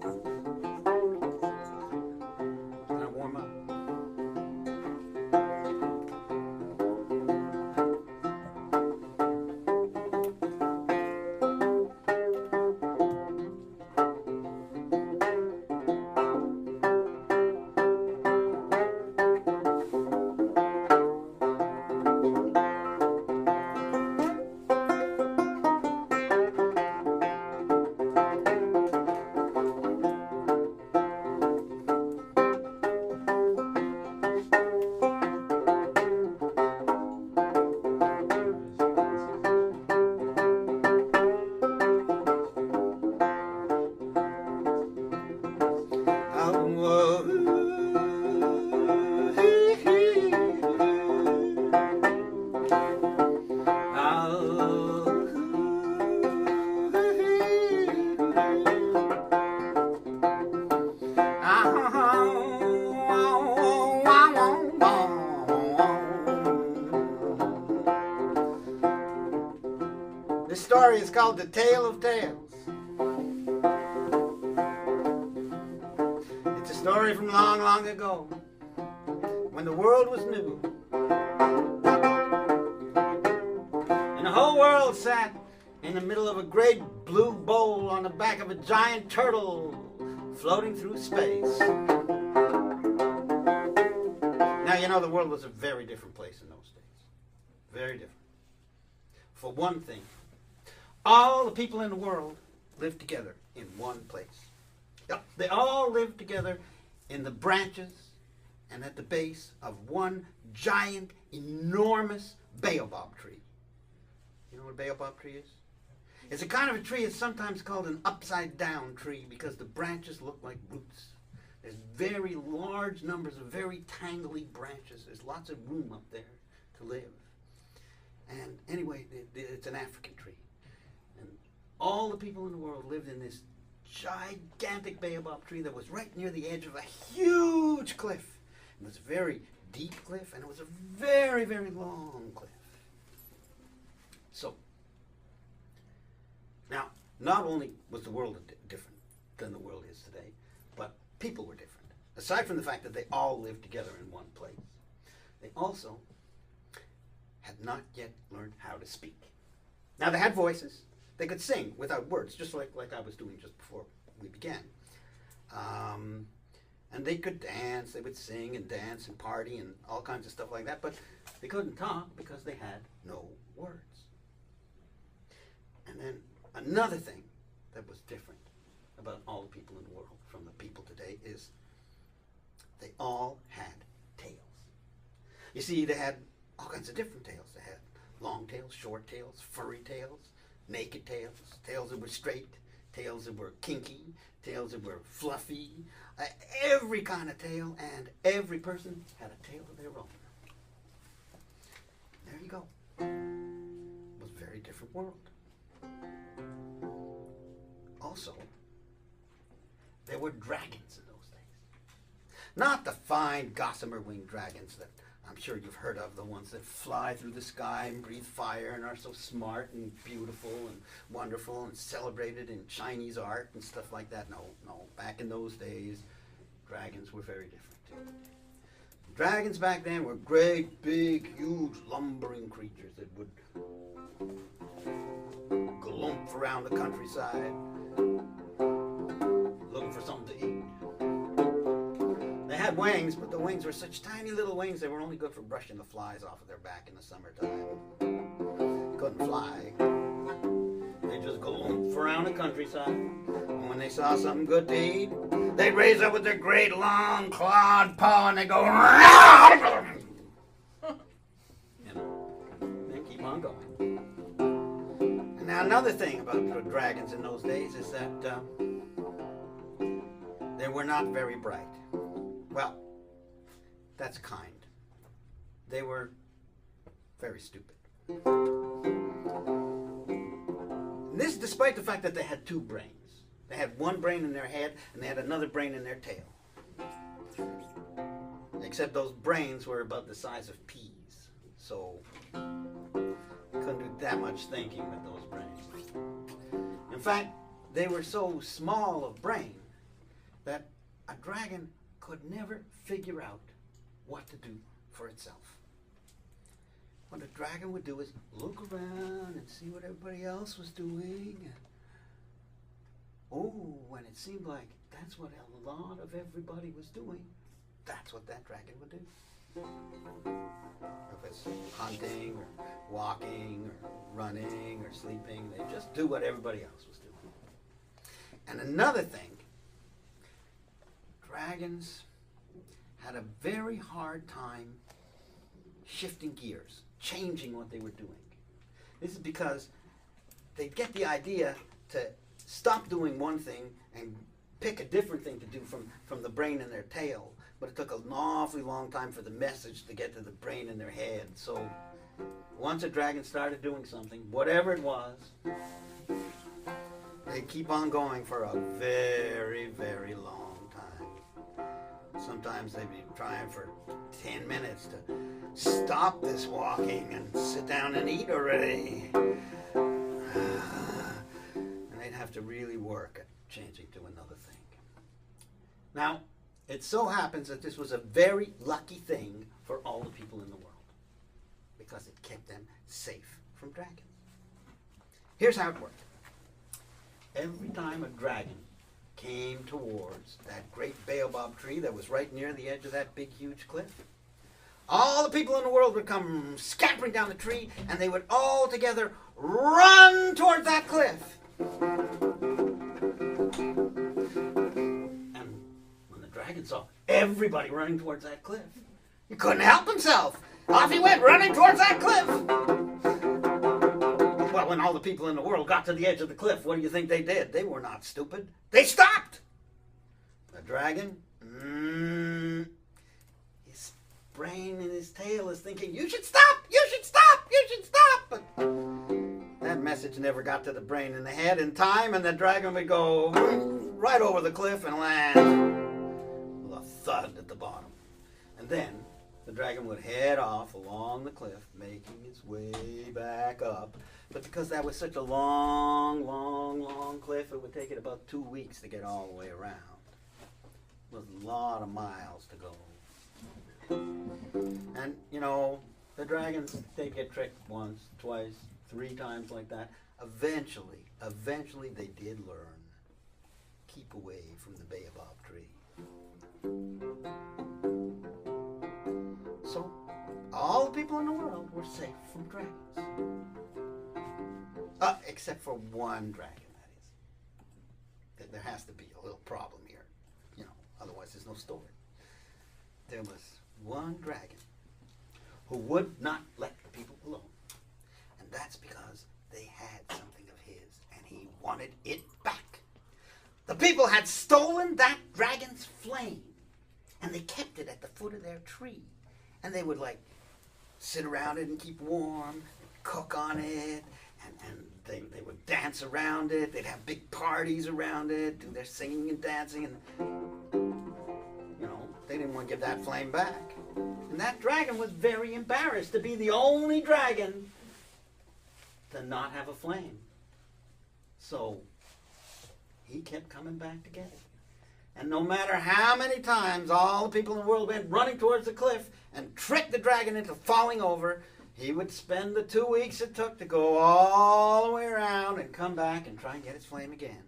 Can I warm up? This story is called The Tale of Tales. It's a story from long, long ago, when the world was new. And the whole world sat in the middle of a great blue bowl on the back of a giant turtle floating through space. Now, you know, the world was a very different place in those days. Very different. For one thing, all the people in the world lived together in one place. Yep, they all lived together in the branches and at the base of one giant, enormous baobab tree. You know what a baobab tree is? It's a kind of a tree that's sometimes called an upside-down tree because the branches look like roots. There's very large numbers of very tangly branches. There's lots of room up there to live. And anyway, it's an African tree. And all the people in the world lived in this gigantic baobab tree that was right near the edge of a huge cliff. It was a very deep cliff, and it was a very, very long cliff. So, now, not only was the world different than the world is today, but people were different. Aside from the fact that they all lived together in one place, they also had not yet learned how to speak. Now, they had voices. They could sing without words, just like I was doing just before we began. And they could dance. They would sing and dance and party and all kinds of stuff like that, but they couldn't talk because they had no words. And then another thing that was different about all the people in the world from the people today is they all had tails. You see, they had all kinds of different tails. They had long tails, short tails, furry tails, naked tails, tails that were straight, tails that were kinky, tails that were fluffy, every kind of tail, and every person had a tail of their own. There you go. It was a very different world. Also, there were dragons in those days. Not the fine gossamer winged dragons that I'm sure you've heard of, the ones that fly through the sky and breathe fire and are so smart and beautiful and wonderful and celebrated in Chinese art and stuff like that. No. Back in those days, dragons were very different too. Dragons back then were great, big, huge, lumbering creatures that would glump around the countryside looking for something to eat. They had wings, but the wings were such tiny little wings they were only good for brushing the flies off of their back in the summertime. Couldn't fly. They just glump around the countryside. And when they saw something good to eat, they'd raise up with their great long clawed paw and they'd go you know, then keep on going. And now another thing about the dragons in those days is that they were not very bright. Well, that's kind. They were very stupid. And this despite the fact that they had two brains. They had one brain in their head and they had another brain in their tail. Except those brains were about the size of peas. So you couldn't do that much thinking with those brains. In fact, they were so small of brain that a dragon could never figure out what to do for itself. What a dragon would do is look around and see what everybody else was doing. Oh, when it seemed like that's what a lot of everybody was doing, that's what that dragon would do. If it's hunting or walking or running or sleeping, they just do what everybody else was doing. And another thing, dragons had a very hard time shifting gears, changing what they were doing. This is because they'd get the idea to stop doing one thing and pick a different thing to do from the brain in their tail. But it took an awfully long time for the message to get to the brain in their head. So once a dragon started doing something, whatever it was, they'd keep on going for a very, very long time. Sometimes they'd be trying for 10 minutes to stop this walking and sit down and eat already. And they'd have to really work at changing to another thing. Now, it so happens that this was a very lucky thing for all the people in the world, because it kept them safe from dragons. Here's how it worked. Every time a dragon came towards that great baobab tree that was right near the edge of that big, huge cliff, all the people in the world would come scampering down the tree, and they would all together run towards that cliff. Dragon saw everybody running towards that cliff. He couldn't help himself. Off he went, running towards that cliff. Well, when all the people in the world got to the edge of the cliff, what do you think they did? They were not stupid. They stopped. The dragon, his brain and his tail is thinking, you should stop, you should stop, you should stop. But that message never got to the brain and the head in time, and the dragon would go right over the cliff and land thud at the bottom. And then the dragon would head off along the cliff, making its way back up. But because that was such a long, long, long cliff, it would take it about 2 weeks to get all the way around. It was a lot of miles to go. And, you know, the dragons, they'd get tricked once, twice, 3 times like that. Eventually they did learn. Keep away from the baobab tree. So, all the people in the world were safe from dragons. Except for one dragon, that is. There has to be a little problem here. You know, otherwise there's no story. There was one dragon who would not let the people alone. And that's because they had something of his, and he wanted it back. The people had stolen that dragon's flame, and they kept it at the foot of their tree. And they would, like, sit around it and keep warm, cook on it, and they would dance around it. They'd have big parties around it, do their singing and dancing, and, you know, they didn't want to give that flame back. And that dragon was very embarrassed to be the only dragon to not have a flame. So he kept coming back to get it. And no matter how many times all the people in the world went running towards the cliff and tricked the dragon into falling over, he would spend the 2 weeks it took to go all the way around and come back and try and get his flame again.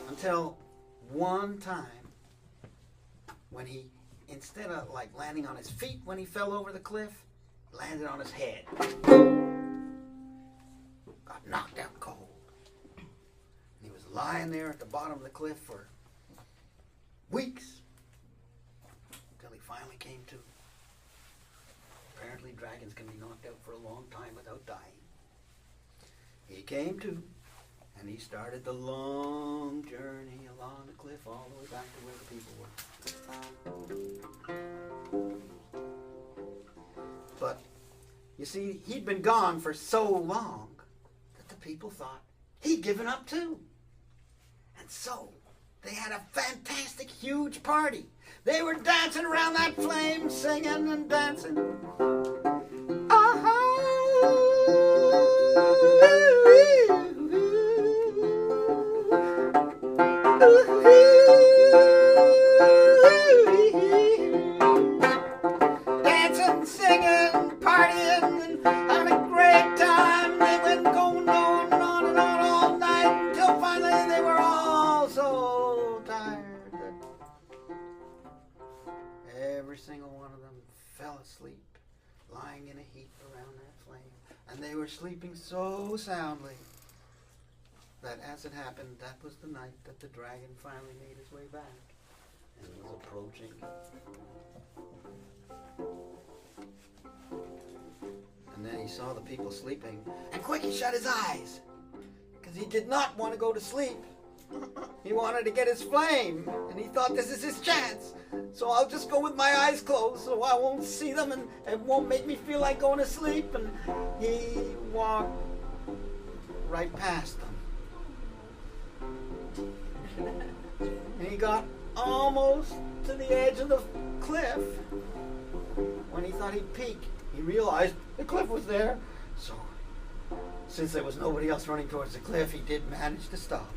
Until one time when he, instead of like landing on his feet when he fell over the cliff, landed on his head. Got knocked out cold. He was lying there at the bottom of the cliff for weeks until he finally came to. Apparently dragons can be knocked out for a long time without dying. He came to, and he started the long journey along the cliff all the way back to where the people were. But, you see, he'd been gone for so long that the people thought he'd given up too. And so, they had a fantastic, huge party. They were dancing around that flame, singing and dancing. they were sleeping so soundly that as it happened, that was the night that the dragon finally made his way back and was approaching. And then he saw the people sleeping, and quick he shut his eyes, because he did not want to go to sleep. He wanted to get his flame, and he thought, this is his chance. So I'll just go with my eyes closed so I won't see them and it won't make me feel like going to sleep. And he walked right past them. And he got almost to the edge of the cliff. When he thought he'd peek, he realized the cliff was there. So, since there was nobody else running towards the cliff, he did manage to stop.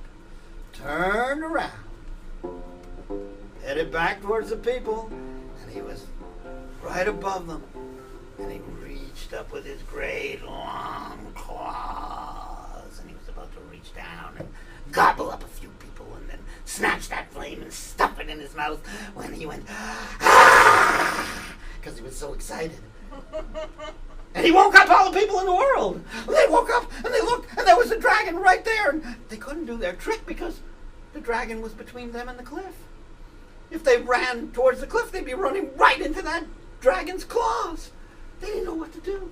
Turned around, headed back towards the people, and he was right above them. And he reached up with his great long claws, and he was about to reach down and gobble up a few people and then snatch that flame and stuff it in his mouth when he went, ah! Because he was so excited. And he woke up all the people in the world. They woke up and they looked, and there was a dragon right there. And they couldn't do their trick because the dragon was between them and the cliff. If they ran towards the cliff, they'd be running right into that dragon's claws. They didn't know what to do.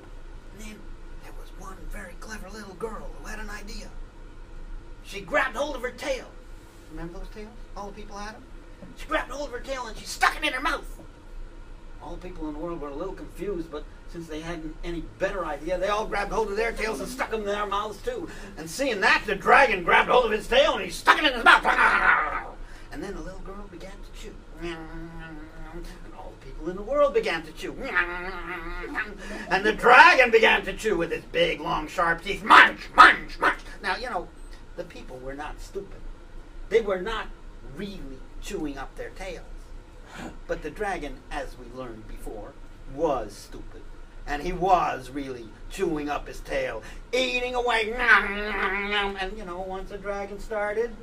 And then there was one very clever little girl who had an idea. She grabbed hold of her tail. Remember those tails? All the people had them? She grabbed hold of her tail and she stuck it in her mouth. All the people in the world were a little confused, but since they hadn't any better idea, they all grabbed hold of their tails and stuck them in their mouths too. And seeing that, the dragon grabbed hold of his tail and he stuck it in his mouth. And then the little girl began to chew. And all the people in the world began to chew. And the dragon began to chew with his big, long, sharp teeth. Munch, munch, munch. Now, you know, the people were not stupid. They were not really chewing up their tails. But the dragon, as we learned before, was stupid. And he was really chewing up his tail, eating away. And, you know, once the dragon started,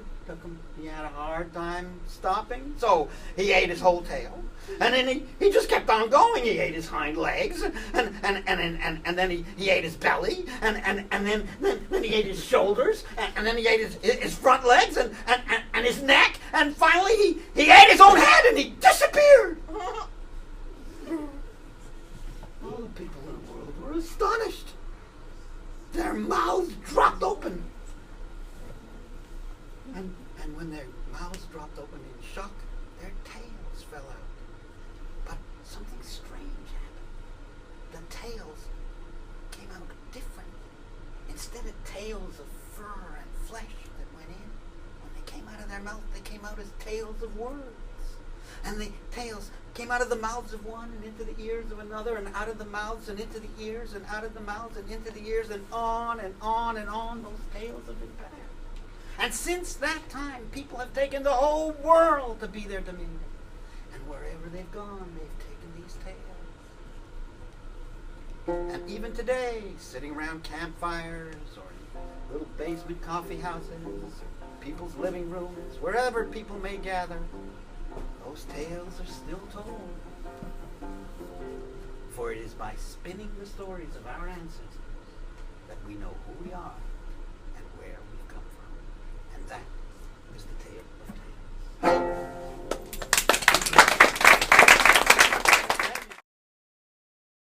he had a hard time stopping. So he ate his whole tail. And then he just kept on going. He ate his hind legs. And then he ate his belly. And then he ate his shoulders. And then he ate his front legs and his neck. And finally he ate his own head and he disappeared. All the people in the world were astonished. Their mouths dropped open. And when their mouths dropped open in shock, their tails fell out. But something strange happened. The tails came out different. Instead of tails of fur and flesh that went in, when they came out of their mouth, they came out as tails of words. And the tails came out of the mouths of one and into the ears of another, and out of the mouths and into the ears, and out of the mouths and into the ears, and on and on and on those tails have been passed. And since that time, people have taken the whole world to be their dominion. And wherever they've gone, they've taken these tails. And even today, sitting around campfires or little basement coffee houses, or people's living rooms, wherever people may gather, those tales are still told. For it is by spinning the stories of our ancestors that we know who we are and where we've come from. And that is the tale